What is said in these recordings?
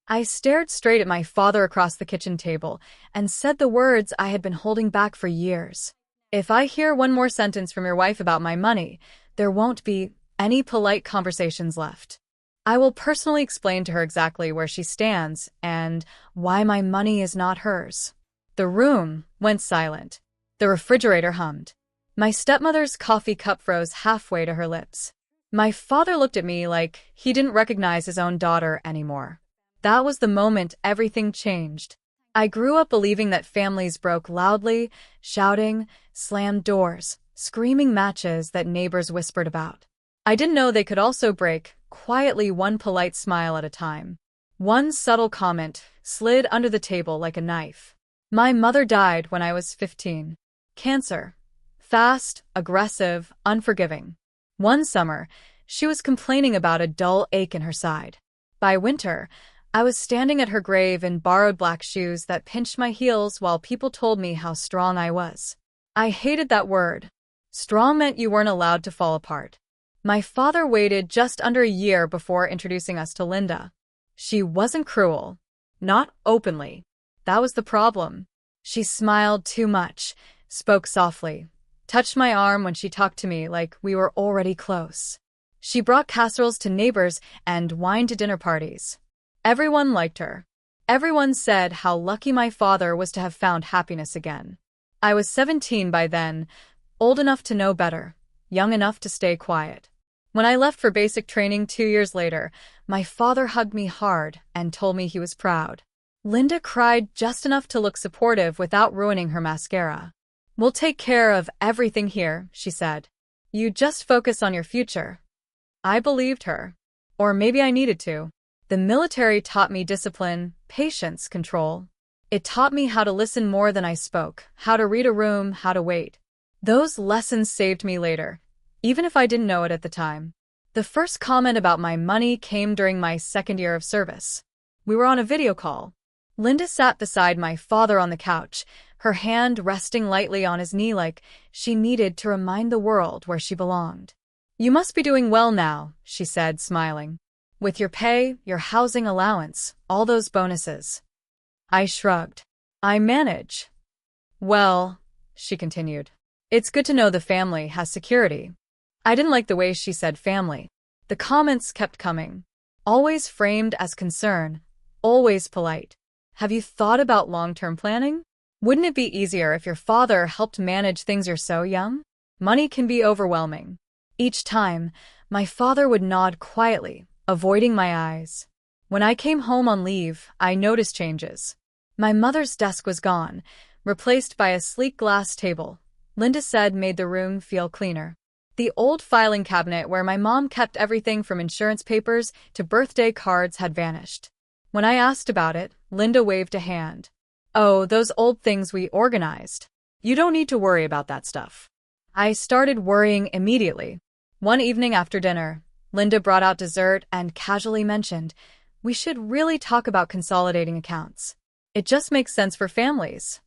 I stared straight at my father across the kitchen table and said the words I had been holding back for years. If I hear one more sentence from your wife about my money, there won't be any polite conversations left. I will personally explain to her exactly where she stands and why my money is not hers. The room went silent. The refrigerator hummed. My stepmother's coffee cup froze halfway to her lips. My father looked at me like he didn't recognize his own daughter anymore. That was the moment everything changed. I grew up believing that families broke loudly, shouting, slammed doors, screaming matches that neighbors whispered about. I didn't know they could also break, quietly, one polite smile at a time. One subtle comment slid under the table like a knife. My mother died when I was 15. Cancer. Fast, aggressive, unforgiving. One summer, she was complaining about a dull ache in her side. By winter, I was standing at her grave in borrowed black shoes that pinched my heels while people told me how strong I was. I hated that word. Strong meant you weren't allowed to fall apart. My father waited just under a year before introducing us to Linda. She wasn't cruel. Not openly. That was the problem. She smiled too much, spoke softly, touched my arm when she talked to me like we were already close. She brought casseroles to neighbors and wine to dinner parties. Everyone liked her. Everyone said how lucky my father was to have found happiness again. I was 17 by then, old enough to know better, young enough to stay quiet. When I left for basic training 2 years later, my father hugged me hard and told me he was proud. Linda cried just enough to look supportive without ruining her mascara. "We'll take care of everything here," she said. "You just focus on your future." I believed her. Or maybe I needed to. The military taught me discipline, patience, control. It taught me how to listen more than I spoke, how to read a room, how to wait. Those lessons saved me later, even if I didn't know it at the time. The first comment about my money came during my second year of service. We were on a video call. Linda sat beside my father on the couch, her hand resting lightly on his knee like she needed to remind the world where she belonged. "You must be doing well now," she said, smiling. "With your pay, your housing allowance, all those bonuses." I shrugged. "I manage." "Well," she continued, "it's good to know the family has security." I didn't like the way she said family. The comments kept coming. Always framed as concern, always polite. "Have you thought about long-term planning? Wouldn't it be easier if your father helped manage things you're so young? Money can be overwhelming." Each time, my father would nod quietly, avoiding my eyes. When I came home on leave, I noticed changes. My mother's desk was gone, replaced by a sleek glass table. Linda said made the room feel cleaner. The old filing cabinet where my mom kept everything from insurance papers to birthday cards had vanished. When I asked about it, Linda waved a hand. "Oh, those old things we organized. You don't need to worry about that stuff." I started worrying immediately. One evening after dinner, Linda brought out dessert and casually mentioned, "We should really talk about consolidating accounts. It just makes sense for families."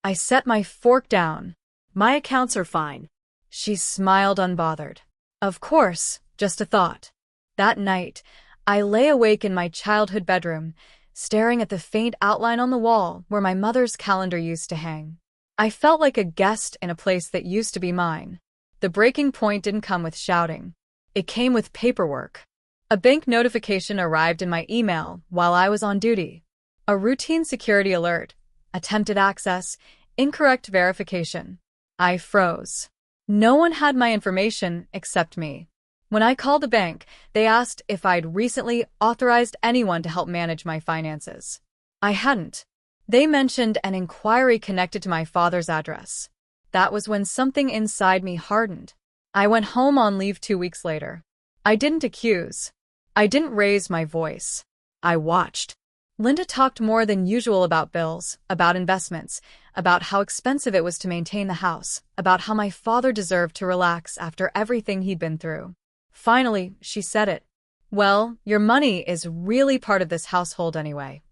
I set my fork down. "My accounts are fine." She smiled unbothered. "Of course, just a thought." That night, I lay awake in my childhood bedroom, staring at the faint outline on the wall where my mother's calendar used to hang. I felt like a guest in a place that used to be mine. The breaking point didn't come with shouting. It came with paperwork. A bank notification arrived in my email while I was on duty. A routine security alert. Attempted access. Incorrect verification. I froze. No one had my information except me. When I called the bank, they asked if I'd recently authorized anyone to help manage my finances. I hadn't. They mentioned an inquiry connected to my father's address. That was when something inside me hardened. I went home on leave 2 weeks later. I didn't accuse. I didn't raise my voice. I watched. Linda talked more than usual about bills, about investments, about how expensive it was to maintain the house, about how my father deserved to relax after everything he'd been through. Finally, she said it. "Well, your money is really part of this household anyway."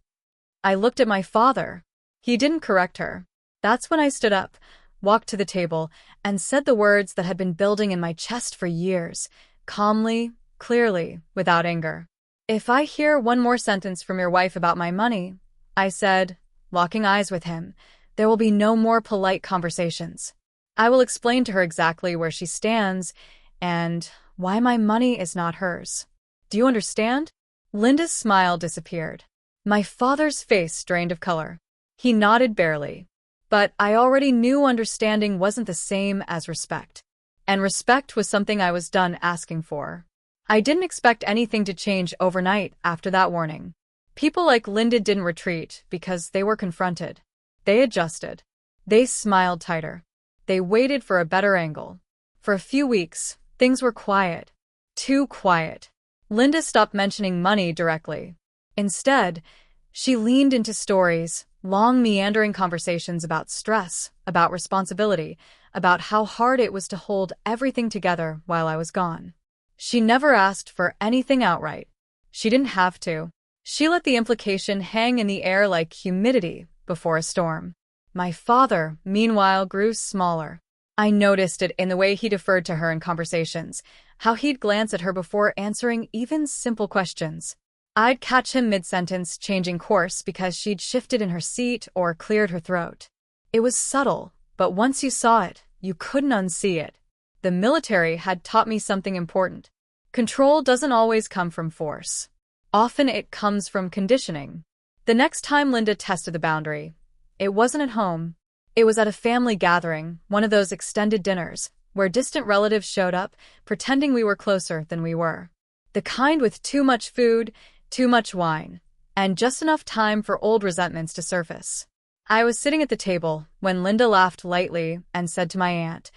I looked at my father. He didn't correct her. That's when I stood up, walked to the table, and said the words that had been building in my chest for years, calmly, clearly, without anger. If I hear one more sentence from your wife about my money, I said, locking eyes with him, there will be no more polite conversations. I will explain to her exactly where she stands and why my money is not hers. Do you understand? Linda's smile disappeared. My father's face drained of color. He nodded barely. But I already knew understanding wasn't the same as respect. And respect was something I was done asking for. I didn't expect anything to change overnight after that warning. People like Linda didn't retreat because they were confronted. They adjusted. They smiled tighter. They waited for a better angle. For a few weeks, things were quiet. Too quiet. Linda stopped mentioning money directly. Instead, she leaned into stories, long meandering conversations about stress, about responsibility, about how hard it was to hold everything together while I was gone. She never asked for anything outright. She didn't have to. She let the implication hang in the air like humidity before a storm. My father, meanwhile, grew smaller. I noticed it in the way he deferred to her in conversations, how he'd glance at her before answering even simple questions. I'd catch him mid-sentence changing course because she'd shifted in her seat or cleared her throat. It was subtle, but once you saw it, you couldn't unsee it. The military had taught me something important. Control doesn't always come from force. Often it comes from conditioning. The next time Linda tested the boundary, it wasn't at home. It was at a family gathering, one of those extended dinners, where distant relatives showed up, pretending we were closer than we were. The kind with too much food, too much wine, and just enough time for old resentments to surface. I was sitting at the table when Linda laughed lightly and said to my aunt,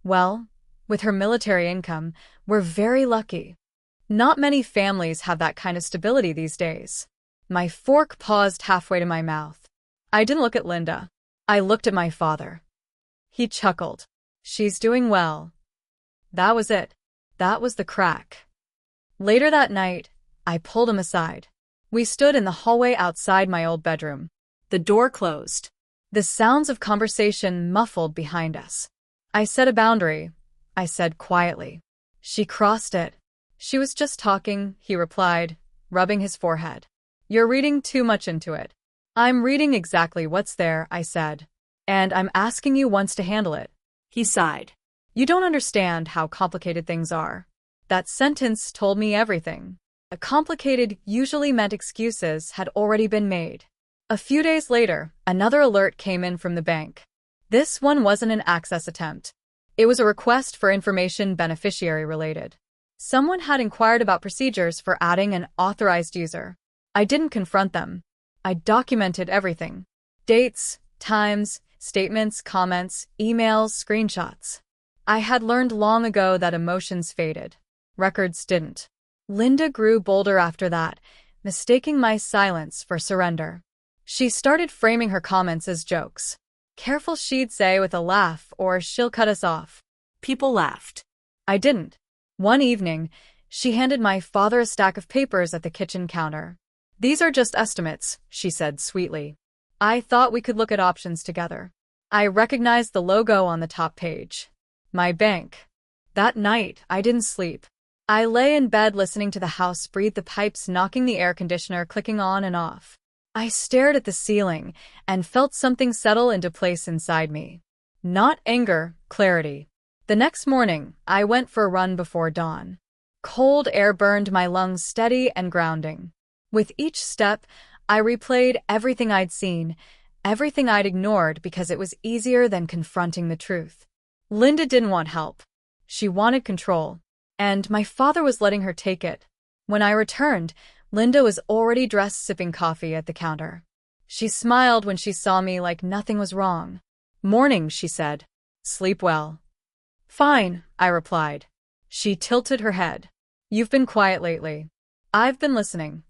"Well, with her military income, we're very lucky. Not many families have that kind of stability these days." My fork paused halfway to my mouth. I didn't look at Linda. I looked at my father. He chuckled. "She's doing well." That was it. That was the crack. Later that night, I pulled him aside. We stood in the hallway outside my old bedroom. The door closed. The sounds of conversation muffled behind us. "I set a boundary," I said quietly. "She crossed it." "She was just talking," he replied, rubbing his forehead. "You're reading too much into it." "I'm reading exactly what's there," I said. "And I'm asking you once to handle it." He sighed. "You don't understand how complicated things are." That sentence told me everything. A complicated usually meant excuses had already been made. A few days later, another alert came in from the bank. This one wasn't an access attempt. It was a request for information beneficiary related. Someone had inquired about procedures for adding an authorized user. I didn't confront them. I documented everything. Dates, times, statements, comments, emails, screenshots. I had learned long ago that emotions faded. Records didn't. Linda grew bolder after that, mistaking my silence for surrender. She started framing her comments as jokes. "Careful," she'd say with a laugh, or "she'll cut us off." People laughed. I didn't. One evening, she handed my father a stack of papers at the kitchen counter. "These are just estimates," she said sweetly. "I thought we could look at options together." I recognized the logo on the top page. My bank. That night, I didn't sleep. I lay in bed listening to the house breathe, the pipes knocking, the air conditioner clicking on and off. I stared at the ceiling and felt something settle into place inside me. Not anger, clarity. The next morning, I went for a run before dawn. Cold air burned my lungs, steady and grounding. With each step, I replayed everything I'd seen, everything I'd ignored because it was easier than confronting the truth. Linda didn't want help. She wanted control. And my father was letting her take it. When I returned, Linda was already dressed, sipping coffee at the counter. She smiled when she saw me like nothing was wrong. "Morning," she said. "Sleep well?" "Fine," I replied. She tilted her head. "You've been quiet lately." "I've been listening."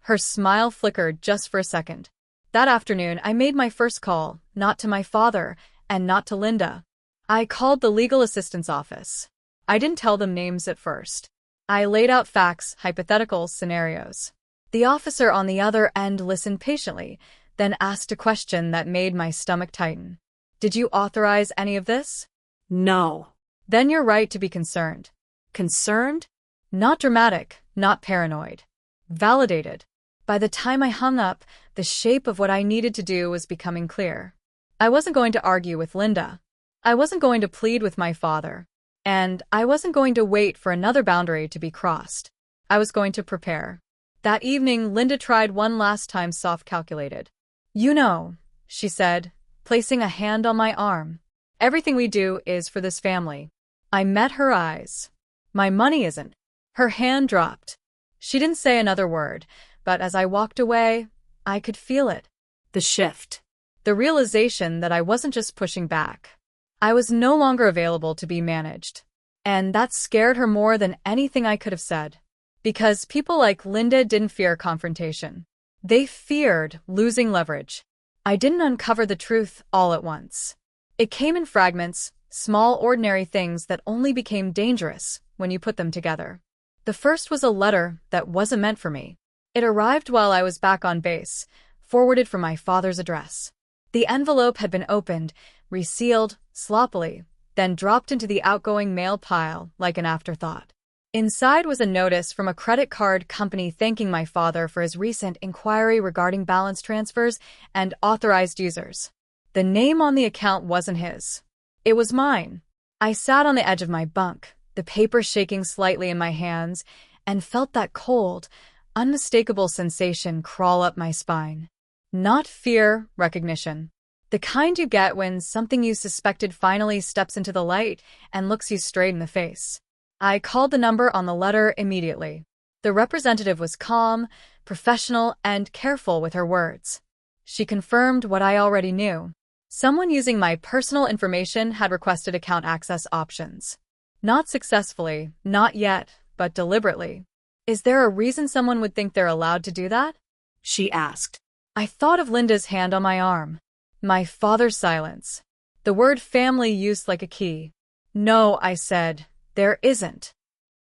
Her smile flickered just for a second. That afternoon, I made my first call, not to my father, and not to Linda. I called the legal assistance office. I didn't tell them names at first. I laid out facts, hypothetical scenarios. The officer on the other end listened patiently, then asked a question that made my stomach tighten. "Did you authorize any of this?" "No." "Then you're right to be concerned." "Concerned?" "Not dramatic, not paranoid. validated. By the time I hung up, the shape of what I needed to do was becoming clear. I wasn't going to argue with Linda. I wasn't going to plead with my father. And I wasn't going to wait for another boundary to be crossed. I was going to prepare. That evening, Linda tried one last time, soft calculated. "You know," she said, placing a hand on my arm, "everything we do is for this family." I met her eyes. "My money isn't." Her hand dropped. She didn't say another word, but as I walked away, I could feel it. The shift. The realization that I wasn't just pushing back. I was no longer available to be managed. And that scared her more than anything I could have said. Because people like Linda didn't fear confrontation. They feared losing leverage. I didn't uncover the truth all at once. It came in fragments, small ordinary things that only became dangerous when you put them together. The first was a letter that wasn't meant for me. It arrived while I was back on base, forwarded from my father's address. The envelope had been opened, resealed, sloppily, then dropped into the outgoing mail pile like an afterthought. Inside was a notice from a credit card company thanking my father for his recent inquiry regarding balance transfers and authorized users. The name on the account wasn't his. It was mine. I sat on the edge of my bunk, the paper shaking slightly in my hands, and felt that cold, unmistakable sensation crawl up my spine. Not fear, recognition. The kind you get when something you suspected finally steps into the light and looks you straight in the face. I called the number on the letter immediately. The representative was calm, professional, and careful with her words. She confirmed what I already knew. Someone using my personal information had requested account access options. Not successfully, not yet, but deliberately. "Is there a reason someone would think they're allowed to do that?" she asked. I thought of Linda's hand on my arm. My father's silence. The word family used like a key. "No," I said. "There isn't."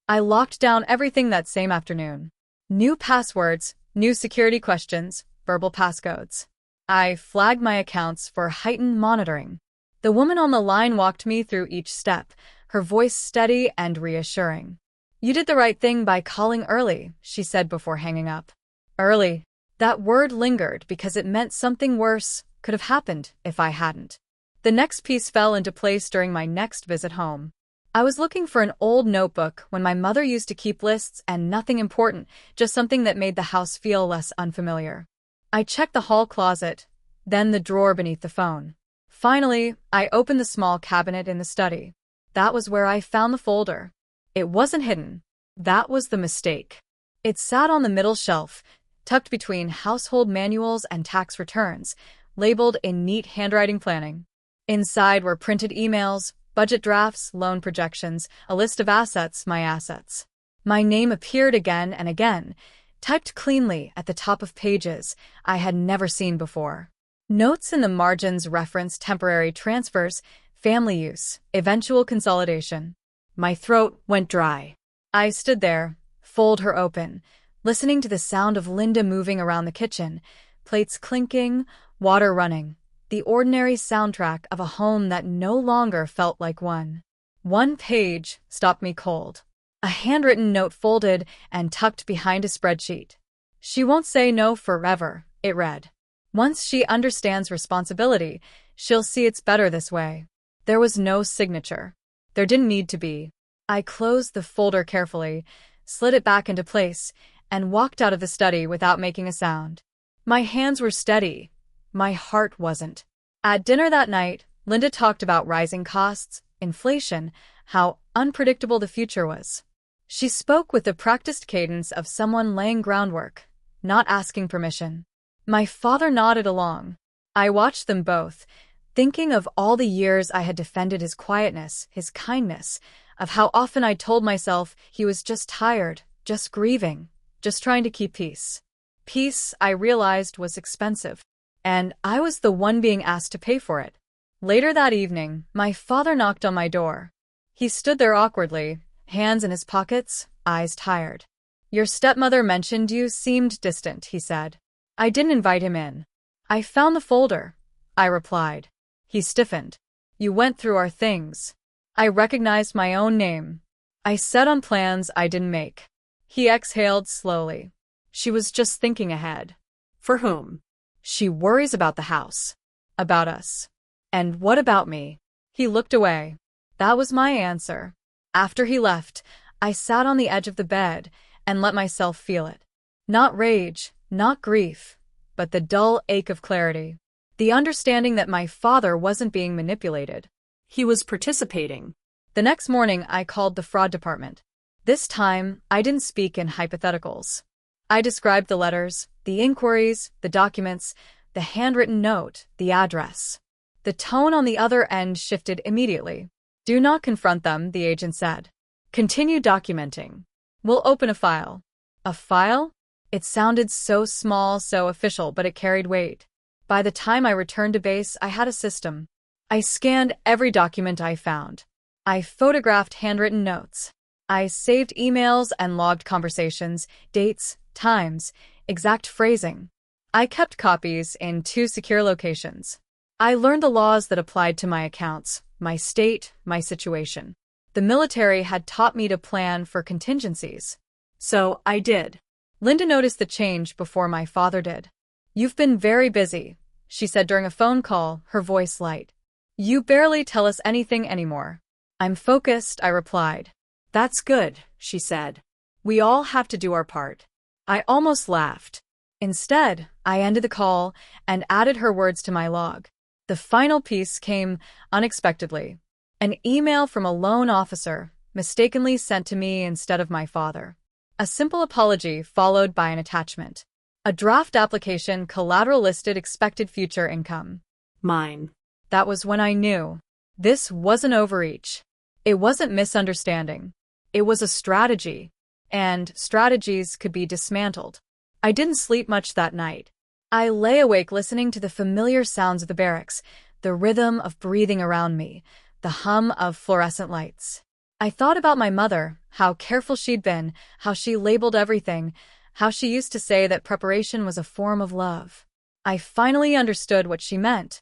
I locked down everything that same afternoon. New passwords, new security questions, verbal passcodes. I flagged my accounts for heightened monitoring. The woman on the line walked me through each step, her voice steady and reassuring. "You did the right thing by calling early," she said before hanging up. Early. That word lingered because it meant something worse could have happened if I hadn't. The next piece fell into place during my next visit home. I was looking for an old notebook when my mother used to keep lists, and nothing important, just something that made the house feel less unfamiliar. I checked the hall closet, then the drawer beneath the phone. Finally, I opened the small cabinet in the study. That was where I found the folder. It wasn't hidden. That was the mistake. It sat on the middle shelf, tucked between household manuals and tax returns, labeled in neat handwriting planning. Inside were printed emails, budget drafts, loan projections, a list of assets, my assets. My name appeared again and again, typed cleanly at the top of pages I had never seen before. Notes in the margins referenced temporary transfers, family use, eventual consolidation. My throat went dry. I stood there, folder open, listening to the sound of Linda moving around the kitchen, plates clinking, water running. The ordinary soundtrack of a home that no longer felt like one. One page stopped me cold. A handwritten note folded and tucked behind a spreadsheet. "She won't say no forever," it read. "Once she understands responsibility, she'll see it's better this way." There was no signature. There didn't need to be. I closed the folder carefully, slid it back into place, and walked out of the study without making a sound. My hands were steady. My heart wasn't. At dinner that night, Linda talked about rising costs, inflation, how unpredictable the future was. She spoke with the practiced cadence of someone laying groundwork, not asking permission. My father nodded along. I watched them both, thinking of all the years I had defended his quietness, his kindness, of how often I told myself he was just tired, just grieving, just trying to keep peace. Peace, I realized, was expensive. And I was the one being asked to pay for it. Later that evening, my father knocked on my door. He stood there awkwardly, hands in his pockets, eyes tired. "Your stepmother mentioned you seemed distant," he said. I didn't invite him in. "I found the folder," I replied. He stiffened. "You went through our things." I recognized my own name. I set on plans I didn't make. He exhaled slowly. She was just thinking ahead. For whom? She worries about the house. About us. And what about me? He looked away. That was my answer. After he left, I sat on the edge of the bed and let myself feel it. Not rage, not grief, but the dull ache of clarity. The understanding that my father wasn't being manipulated. He was participating. The next morning, I called the fraud department. This time, I didn't speak in hypotheticals. I described the letters, the inquiries, the documents, the handwritten note, the address. The tone on the other end shifted immediately. Do not confront them, the agent said. Continue documenting. We'll open a file. A file? It sounded so small, so official, but it carried weight. By the time I returned to base, I had a system. I scanned every document I found. I photographed handwritten notes. I saved emails and logged conversations, dates, times, exact phrasing. I kept copies in 2 secure locations. I learned the laws that applied to my accounts, my state, my situation. The military had taught me to plan for contingencies. So I did. Linda noticed the change before my father did. You've been very busy, she said during a phone call, her voice light. You barely tell us anything anymore. I'm focused, I replied. That's good, she said. We all have to do our part. I almost laughed. Instead, I ended the call and added her words to my log. The final piece came unexpectedly. An email from a loan officer, mistakenly sent to me instead of my father. A simple apology followed by an attachment. A draft application collateral listed expected future income. Mine. That was when I knew. This wasn't overreach. It wasn't misunderstanding. It was a strategy. And strategies could be dismantled. I didn't sleep much that night. I lay awake listening to the familiar sounds of the barracks, the rhythm of breathing around me, the hum of fluorescent lights. I thought about my mother, how careful she'd been, how she labeled everything, how she used to say that preparation was a form of love. I finally understood what she meant.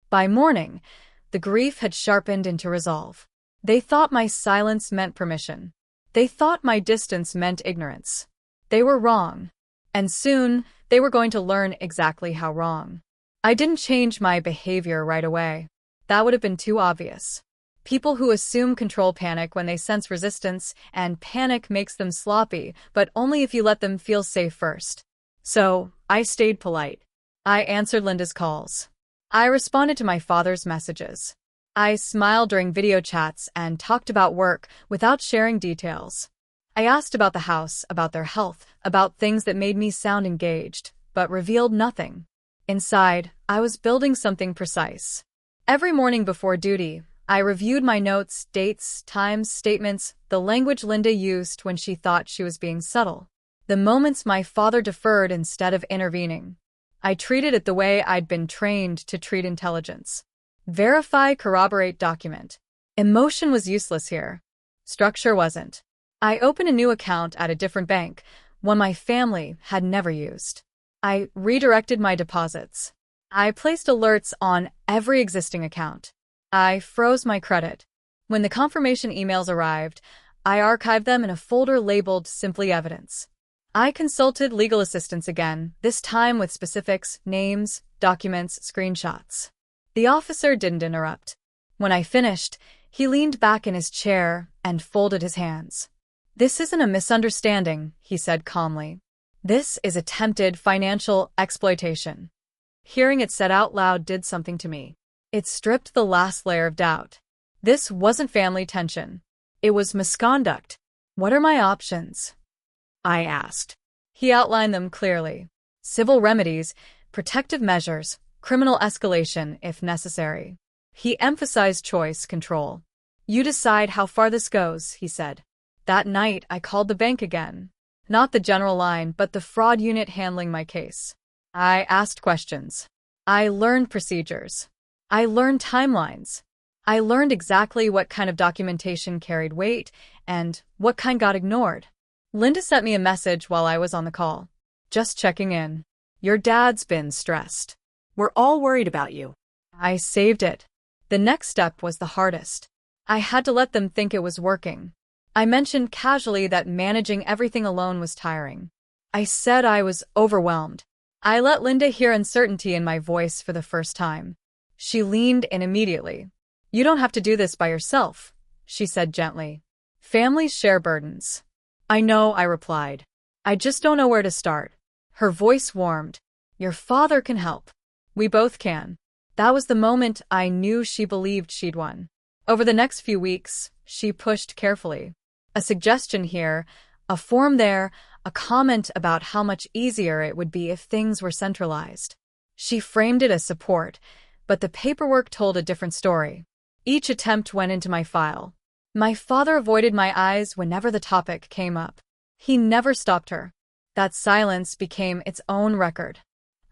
By morning, the grief had sharpened into resolve. They thought my silence meant permission. They thought my distance meant ignorance. They were wrong. And soon, they were going to learn exactly how wrong. I didn't change my behavior right away. That would have been too obvious. People who assume control panic when they sense resistance, and panic makes them sloppy, but only if you let them feel safe first. So, I stayed polite. I answered Linda's calls. I responded to my father's messages. I smiled during video chats and talked about work without sharing details. I asked about the house, about their health, about things that made me sound engaged, but revealed nothing. Inside, I was building something precise. Every morning before duty, I reviewed my notes, dates, times, statements, the language Linda used when she thought she was being subtle. The moments my father deferred instead of intervening. I treated it the way I'd been trained to treat intelligence. Verify, corroborate, document. Emotion was useless here. Structure wasn't. I opened a new account at a different bank, one my family had never used. I redirected my deposits. I placed alerts on every existing account. I froze my credit. When the confirmation emails arrived, I archived them in a folder labeled Simply Evidence. I consulted legal assistance again, this time with specifics, names, documents, screenshots. The officer didn't interrupt. When I finished, he leaned back in his chair and folded his hands. This isn't a misunderstanding, he said calmly. This is attempted financial exploitation. Hearing it said out loud did something to me. It stripped the last layer of doubt. This wasn't family tension. It was misconduct. What are my options? I asked. He outlined them clearly. Civil remedies, protective measures, criminal escalation if necessary. He emphasized choice, control. You decide how far this goes, he said. That night, I called the bank again. Not the general line, but the fraud unit handling my case. I asked questions. I learned procedures. I learned timelines. I learned exactly what kind of documentation carried weight and what kind got ignored. Linda sent me a message while I was on the call. Just checking in. Your dad's been stressed. We're all worried about you. I saved it. The next step was the hardest. I had to let them think it was working. I mentioned casually that managing everything alone was tiring. I said I was overwhelmed. I let Linda hear uncertainty in my voice for the first time. She leaned in immediately. You don't have to do this by yourself, she said gently. Families share burdens. I know, I replied. I just don't know where to start. Her voice warmed. Your father can help. We both can. That was the moment I knew she believed she'd won. Over the next few weeks, she pushed carefully. A suggestion here, a form there, a comment about how much easier it would be if things were centralized. She framed it as support, but the paperwork told a different story. Each attempt went into my file. My father avoided my eyes whenever the topic came up. He never stopped her. That silence became its own record.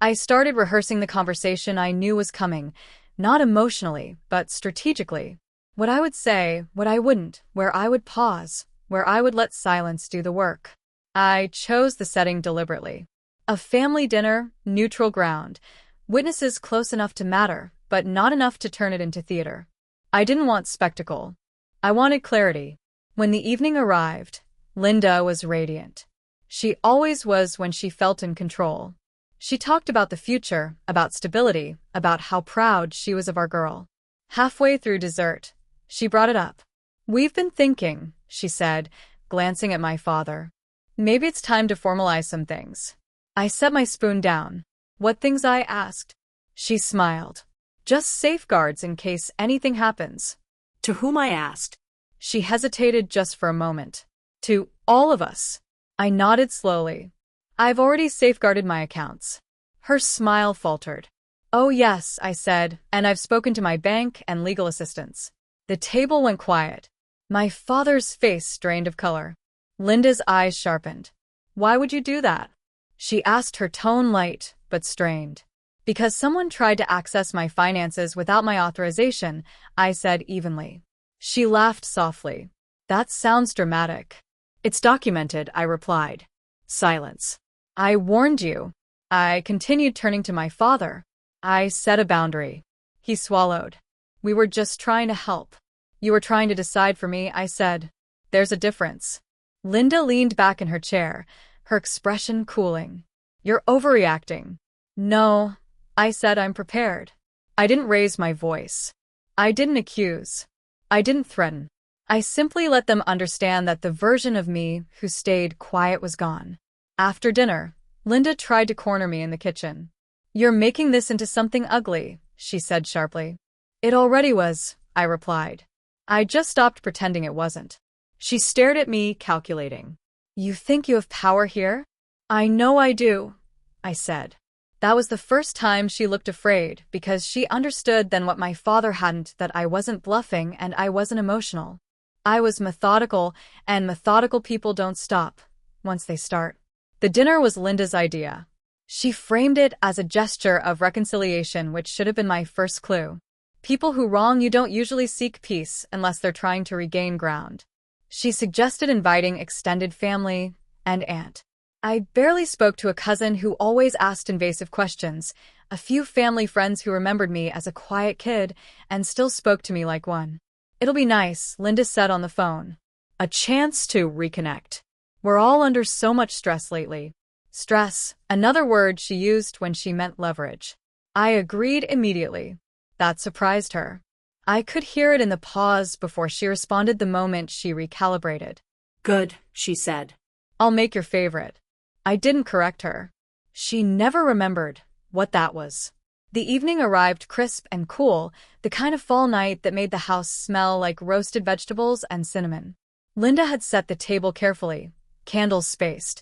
I started rehearsing the conversation I knew was coming, not emotionally, but strategically. What I would say, what I wouldn't, where I would pause, where I would let silence do the work. I chose the setting deliberately. A family dinner, neutral ground, witnesses close enough to matter, but not enough to turn it into theater. I didn't want spectacle. I wanted clarity. When the evening arrived, Linda was radiant. She always was when she felt in control. She talked about the future, about stability, about how proud she was of our girl. Halfway through dessert, she brought it up. We've been thinking, she said, glancing at my father. Maybe it's time to formalize some things. I set my spoon down. What things? I asked. She smiled. Just safeguards in case anything happens. To whom? I asked. She hesitated just for a moment. To all of us. I nodded slowly. I've already safeguarded my accounts. Her smile faltered. Oh yes, I said, and I've spoken to my bank and legal assistants. The table went quiet. My father's face drained of color. Linda's eyes sharpened. Why would you do that? She asked, her tone light but strained. Because someone tried to access my finances without my authorization, I said evenly. She laughed softly. That sounds dramatic. It's documented, I replied. Silence. I warned you. I continued, turning to my father. I set a boundary. He swallowed. We were just trying to help. You were trying to decide for me, I said. There's a difference. Linda leaned back in her chair, her expression cooling. You're overreacting. No, I said, I'm prepared. I didn't raise my voice. I didn't accuse. I didn't threaten. I simply let them understand that the version of me who stayed quiet was gone. After dinner, Linda tried to corner me in the kitchen. You're making this into something ugly, she said sharply. It already was, I replied. I just stopped pretending it wasn't. She stared at me, calculating. You think you have power here? I know I do, I said. That was the first time she looked afraid, because she understood then what my father hadn't, that I wasn't bluffing and I wasn't emotional. I was methodical, and methodical people don't stop once they start. The dinner was Linda's idea. She framed it as a gesture of reconciliation, which should have been my first clue. People who wrong you don't usually seek peace unless they're trying to regain ground. She suggested inviting extended family and aunt. I barely spoke to a cousin who always asked invasive questions, a few family friends who remembered me as a quiet kid and still spoke to me like one. It'll be nice, Linda said on the phone. A chance to reconnect. We're all under so much stress lately. Stress, another word she used when she meant leverage. I agreed immediately. That surprised her. I could hear it in the pause before she responded, the moment she recalibrated. Good, she said. I'll make your favorite. I didn't correct her. She never remembered what that was. The evening arrived crisp and cool, the kind of fall night that made the house smell like roasted vegetables and cinnamon. Linda had set the table carefully, candles spaced,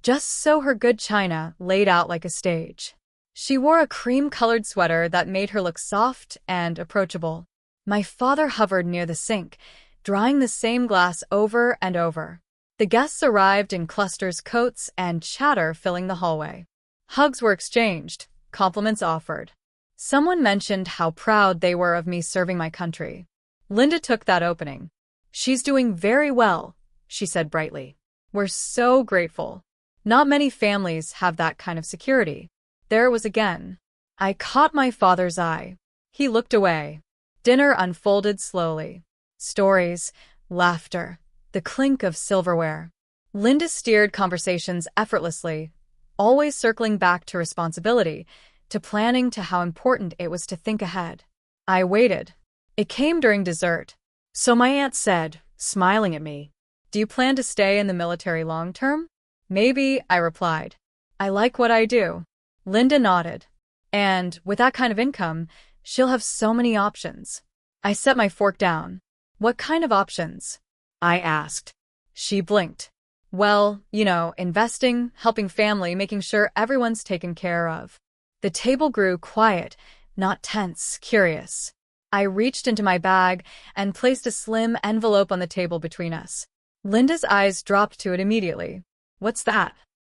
just so her good china laid out like a stage. She wore a cream-colored sweater that made her look soft and approachable. My father hovered near the sink, drying the same glass over and over. The guests arrived in clusters, coats and chatter filling the hallway. Hugs were exchanged, compliments offered. Someone mentioned how proud they were of me serving my country. Linda took that opening. She's doing very well, she said brightly. We're so grateful. Not many families have that kind of security. There it was again. I caught my father's eye. He looked away. Dinner unfolded slowly. Stories, laughter, the clink of silverware. Linda steered conversations effortlessly, always circling back to responsibility, to planning, to how important it was to think ahead. I waited. It came during dessert. So my aunt said, smiling at me, "Do you plan to stay in the military long term?" "Maybe," I replied. "I like what I do." Linda nodded. "And with that kind of income, she'll have so many options." I set my fork down. "What kind of options?" I asked. She blinked. "Well, investing, helping family, making sure everyone's taken care of." The table grew quiet, not tense, curious. I reached into my bag and placed a slim envelope on the table between us. Linda's eyes dropped to it immediately. "What's that?"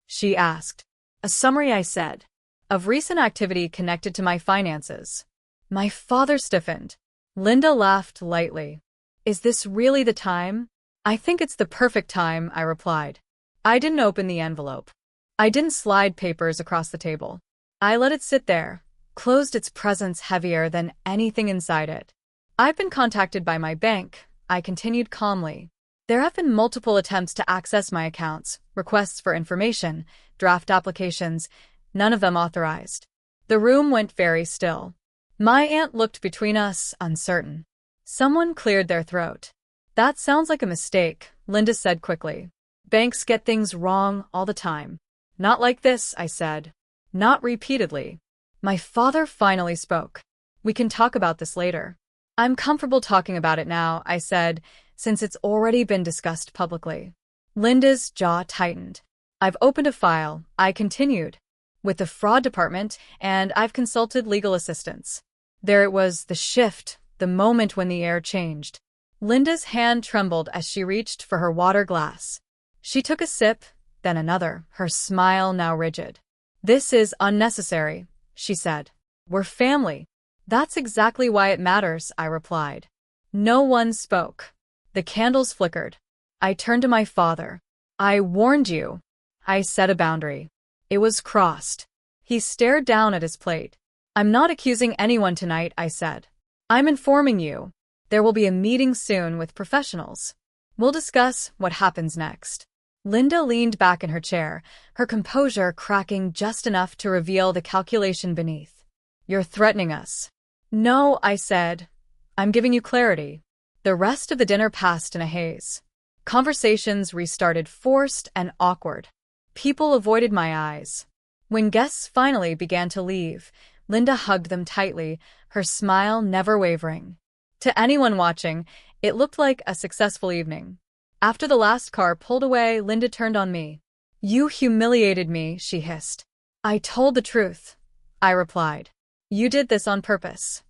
she asked. "A summary," I said, "of recent activity connected to my finances." My father stiffened. Linda laughed lightly. "Is this really the time?" "I think it's the perfect time," I replied. I didn't open the envelope. I didn't slide papers across the table. I let it sit there, closed, its presence heavier than anything inside it. "I've been contacted by my bank," I continued calmly. "There have been multiple attempts to access my accounts, requests for information, draft applications, none of them authorized." The room went very still. My aunt looked between us, uncertain. Someone cleared their throat. "That sounds like a mistake," Linda said quickly. "Banks get things wrong all the time." "Not like this," I said. "Not repeatedly." My father finally spoke. "We can talk about this later." "I'm comfortable talking about it now," I said, "since it's already been discussed publicly." Linda's jaw tightened. "I've opened a file," I continued, "with the fraud department, and I've consulted legal assistance." There it was, the shift, the moment when the air changed. Linda's hand trembled as she reached for her water glass. She took a sip, then another, her smile now rigid. "This is unnecessary," she said. "We're family." "That's exactly why it matters," I replied. No one spoke. The candles flickered. I turned to my father. "I warned you." I set a boundary. It was crossed. He stared down at his plate. "I'm not accusing anyone tonight," I said. "I'm informing you. There will be a meeting soon with professionals. We'll discuss what happens next." Linda leaned back in her chair, her composure cracking just enough to reveal the calculation beneath. "You're threatening us." "No," I said. "I'm giving you clarity." The rest of the dinner passed in a haze. Conversations restarted, forced and awkward. People avoided my eyes. When guests finally began to leave, Linda hugged them tightly, her smile never wavering. To anyone watching, it looked like a successful evening. After the last car pulled away, Linda turned on me. "You humiliated me," she hissed. "I told the truth," I replied. "You did this on purpose."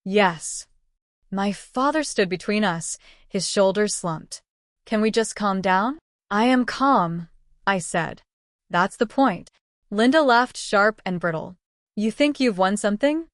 "Yes." My father stood between us, his shoulders slumped. "Can we just calm down?" "I am calm," I said. "That's the point." Linda laughed, sharp and brittle. "You think you've won something?"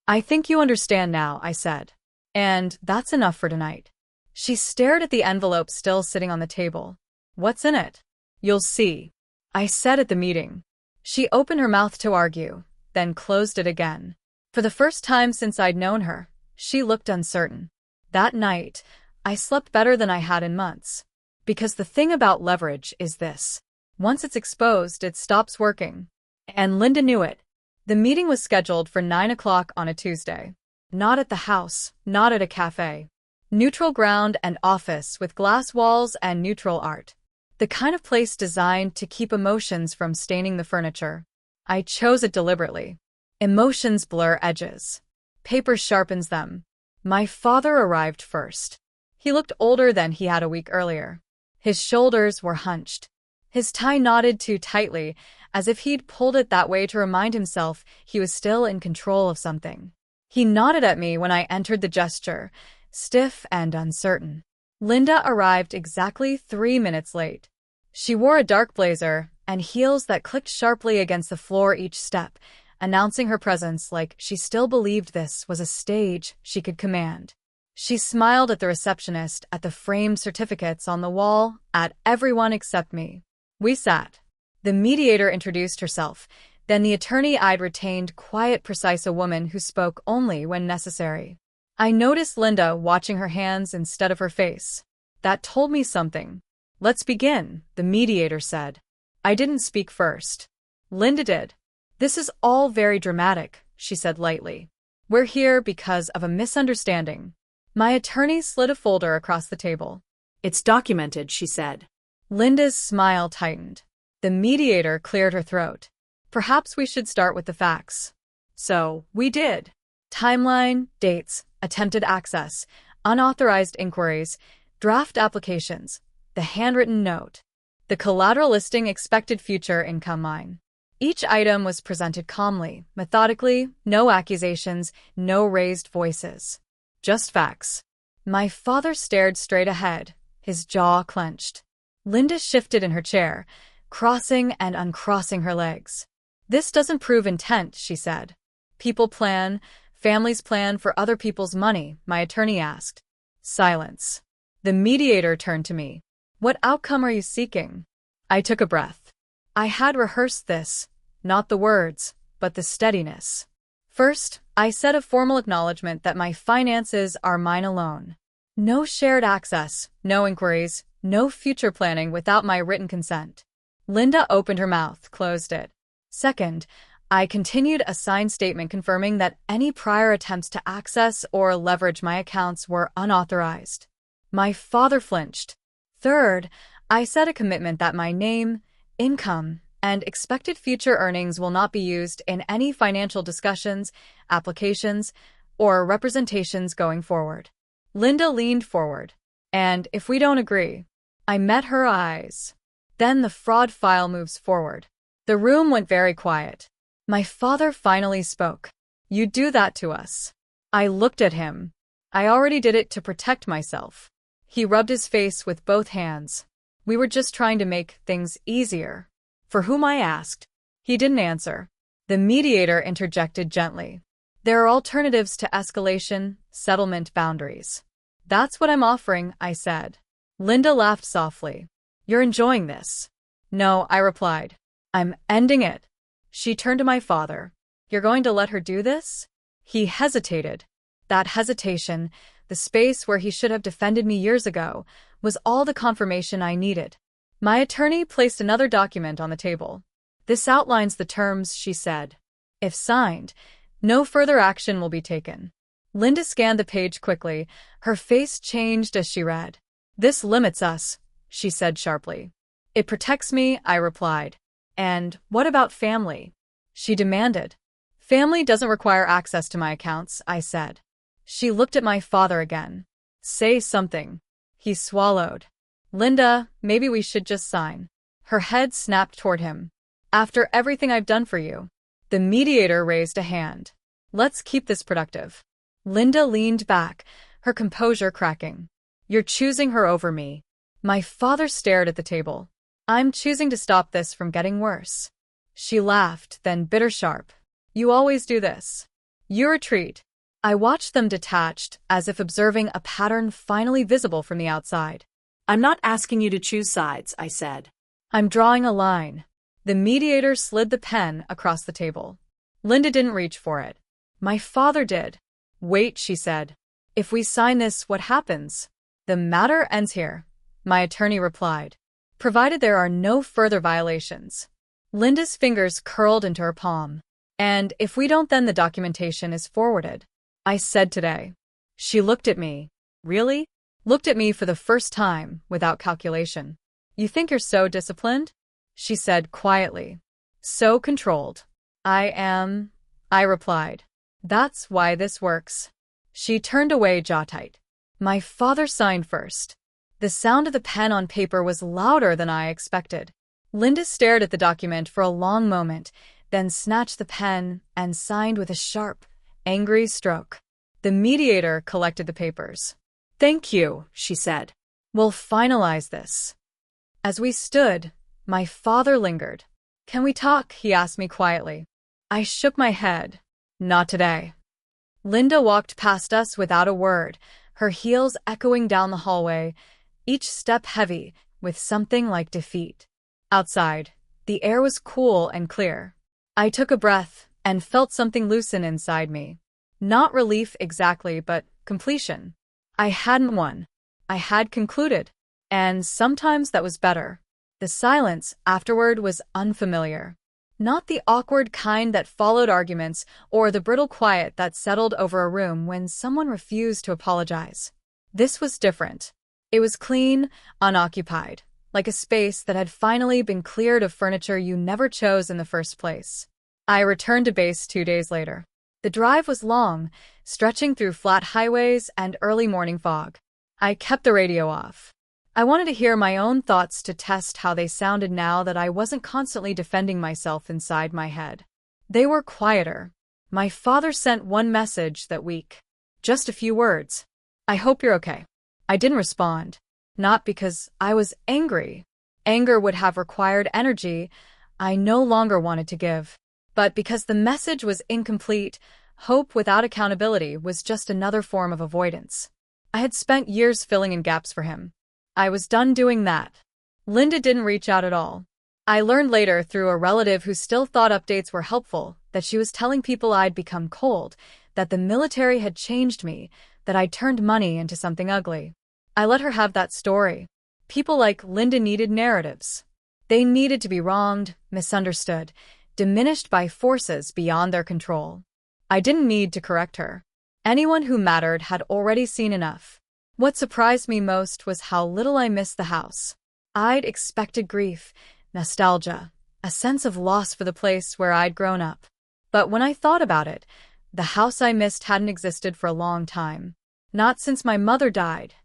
"I think you understand now," I said. "And that's enough for tonight." She stared at the envelope still sitting on the table. "What's in it?" "You'll see," I said at the meeting. She opened her mouth to argue, then closed it again. For the first time since I'd known her, she looked uncertain. That night, I slept better than I had in months. Because the thing about leverage is this. Once it's exposed, it stops working. And Linda knew it. The meeting was scheduled for 9 o'clock on a Tuesday. Not at the house, not at a cafe. Neutral ground and office with glass walls and neutral art. The kind of place designed to keep emotions from staining the furniture. I chose it deliberately. Emotions blur edges. Paper sharpens them. My father arrived first. He looked older than he had a week earlier. His shoulders were hunched. His tie knotted too tightly, as if he'd pulled it that way to remind himself he was still in control of something. He nodded at me when I entered, the gesture, stiff and uncertain. Linda arrived exactly 3 minutes late. She wore a dark blazer and heels that clicked sharply against the floor each step, announcing her presence like she still believed this was a stage she could command. She smiled at the receptionist, at the framed certificates on the wall, at everyone except me. We sat. The mediator introduced herself, then the attorney I'd retained, quiet, precise, a woman who spoke only when necessary. I noticed Linda watching her hands instead of her face. That told me something. Let's begin, the mediator said. I didn't speak first. Linda did. This is all very dramatic, she said lightly. We're here because of a misunderstanding. My attorney slid a folder across the table. It's documented, she said. Linda's smile tightened. The mediator cleared her throat. Perhaps we should start with the facts. So, we did. Timeline, dates, attempted access, unauthorized inquiries, draft applications, the handwritten note, the collateral listing expected future income line. Each item was presented calmly, methodically, no accusations, no raised voices. Just facts. My father stared straight ahead, his jaw clenched. Linda shifted in her chair, crossing and uncrossing her legs. This doesn't prove intent, she said. People plan, families plan for other people's money, my attorney asked. Silence. The mediator turned to me. What outcome are you seeking? I took a breath. I had rehearsed this, not the words, but the steadiness. First, I said a formal acknowledgement that my finances are mine alone. No shared access, no inquiries, no future planning without my written consent. Linda opened her mouth, closed it. Second, I continued a signed statement confirming that any prior attempts to access or leverage my accounts were unauthorized. My father flinched. Third, I said a commitment that my name, income, and expected future earnings will not be used in any financial discussions, applications, or representations going forward. Linda leaned forward. And if we don't agree? I met her eyes. Then the fraud file moves forward. The room went very quiet. My father finally spoke. You do that to us. I looked at him. I already did it to protect myself. He rubbed his face with both hands. We were just trying to make things easier. For whom I asked. He didn't answer. The mediator interjected gently. There are alternatives to escalation, settlement boundaries. That's what I'm offering, I said. Linda laughed softly. You're enjoying this. No, I replied. I'm ending it. She turned to my father. You're going to let her do this? He hesitated. That hesitation, the space where he should have defended me years ago, was all the confirmation I needed. My attorney placed another document on the table. This outlines the terms, she said. If signed, no further action will be taken. Linda scanned the page quickly. Her face changed as she read. This limits us, she said sharply. It protects me, I replied. And what about family? She demanded. Family doesn't require access to my accounts, I said. She looked at my father again. Say something. He swallowed. Linda, maybe we should just sign. Her head snapped toward him. After everything I've done for you. The mediator raised a hand. Let's keep this productive. Linda leaned back, her composure cracking. You're choosing her over me. My father stared at the table. I'm choosing to stop this from getting worse. She laughed, then bitter sharp. You always do this. You retreat. I watched them detached, as if observing a pattern finally visible from the outside. I'm not asking you to choose sides, I said. I'm drawing a line. The mediator slid the pen across the table. Linda didn't reach for it. My father did. Wait, she said. If we sign this, what happens? The matter ends here, my attorney replied. Provided there are no further violations. Linda's fingers curled into her palm. And if we don't, then the documentation is forwarded. I said today. She looked at me. Really? Looked at me for the first time, without calculation. You think you're so disciplined? She said quietly. So controlled. I am, I replied. That's why this works. She turned away, jaw tight. My father signed first. The sound of the pen on paper was louder than I expected. Linda stared at the document for a long moment, then snatched the pen and signed with a sharp, angry stroke. The mediator collected the papers. Thank you, she said. We'll finalize this. As we stood, my father lingered. Can we talk? He asked me quietly. I shook my head. Not today. Linda walked past us without a word, her heels echoing down the hallway, each step heavy with something like defeat. Outside, the air was cool and clear. I took a breath and felt something loosen inside me. Not relief exactly, but completion. I hadn't won. I had concluded. And sometimes that was better. The silence afterward was unfamiliar. Not the awkward kind that followed arguments or the brittle quiet that settled over a room when someone refused to apologize. This was different. It was clean, unoccupied, like a space that had finally been cleared of furniture you never chose in the first place. I returned to base 2 days later. The drive was long, stretching through flat highways and early morning fog. I kept the radio off. I wanted to hear my own thoughts to test how they sounded now that I wasn't constantly defending myself inside my head. They were quieter. My father sent one message that week. Just a few words. "I hope you're okay." I didn't respond. Not because I was angry. Anger would have required energy I no longer wanted to give. But because the message was incomplete, hope without accountability was just another form of avoidance. I had spent years filling in gaps for him. I was done doing that. Linda didn't reach out at all. I learned later through a relative who still thought updates were helpful that she was telling people I'd become cold, that the military had changed me, that I'd turned money into something ugly. I let her have that story. People like Linda needed narratives. They needed to be wronged, misunderstood, diminished by forces beyond their control. I didn't need to correct her. Anyone who mattered had already seen enough. What surprised me most was how little I missed the house. I'd expected grief, nostalgia, a sense of loss for the place where I'd grown up. But when I thought about it, the house I missed hadn't existed for a long time. Not since my mother died.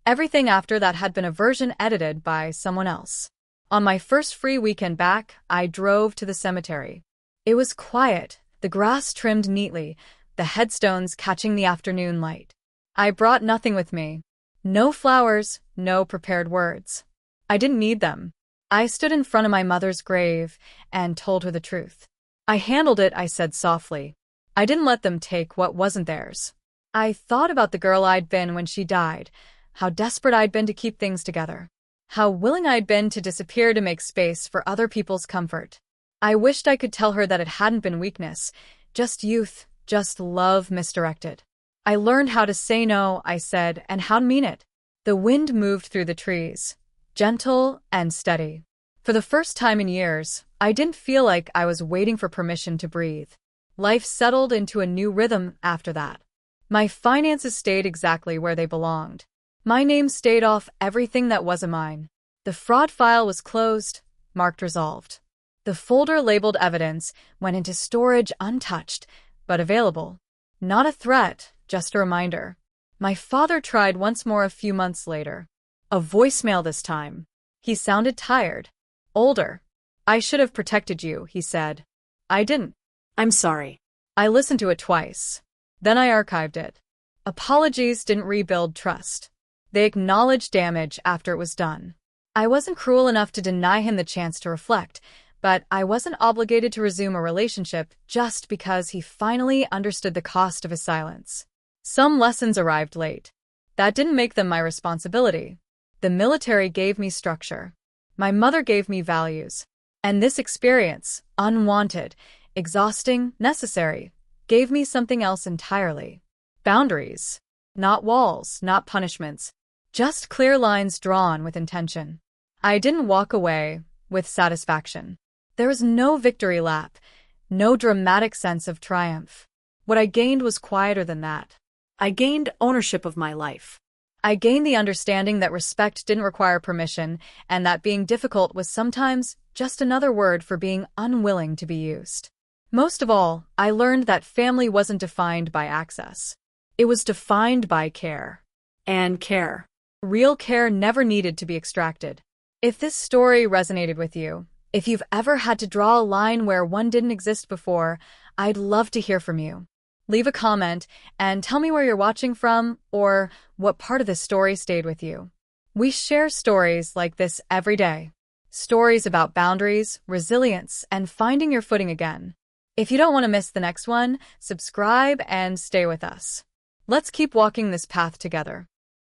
Everything after that had been a version edited by someone else. On my first free weekend back, I drove to the cemetery. It was quiet, the grass trimmed neatly, the headstones catching the afternoon light. I brought nothing with me. No flowers, no prepared words. I didn't need them. I stood in front of my mother's grave and told her the truth. "I handled it," I said softly. "I didn't let them take what wasn't theirs." I thought about the girl I'd been when she died, how desperate I'd been to keep things together, how willing I'd been to disappear to make space for other people's comfort. I wished I could tell her that it hadn't been weakness, just youth, just love misdirected. "I learned how to say no," I said, "and how to mean it." The wind moved through the trees, gentle and steady. For the first time in years, I didn't feel like I was waiting for permission to breathe. Life settled into a new rhythm after that. My finances stayed exactly where they belonged. My name stayed off everything that wasn't mine. The fraud file was closed, marked resolved. The folder labeled evidence went into storage untouched, but available. Not a threat, just a reminder. My father tried once more a few months later. A voicemail this time. He sounded tired. Older. "I should have protected you," he said. I didn't. I'm sorry. I listened to it twice. Then I archived it. Apologies didn't rebuild trust. They acknowledged damage after it was done. I wasn't cruel enough to deny him the chance to reflect, but I wasn't obligated to resume a relationship just because he finally understood the cost of his silence. Some lessons arrived late. That didn't make them my responsibility. The military gave me structure. My mother gave me values. And this experience, unwanted, exhausting, necessary, gave me something else entirely. Boundaries. Not walls, not punishments. Just clear lines drawn with intention. I didn't walk away with satisfaction. There was no victory lap, no dramatic sense of triumph. What I gained was quieter than that. I gained ownership of my life. I gained the understanding that respect didn't require permission and that being difficult was sometimes just another word for being unwilling to be used. Most of all, I learned that family wasn't defined by access. It was defined by care. And care. Real care never needed to be extracted. If this story resonated with you, if you've ever had to draw a line where one didn't exist before, I'd love to hear from you. Leave a comment and tell me where you're watching from or what part of this story stayed with you. We share stories like this every day. Stories about boundaries, resilience, and finding your footing again. If you don't want to miss the next one, subscribe and stay with us. Let's keep walking this path together.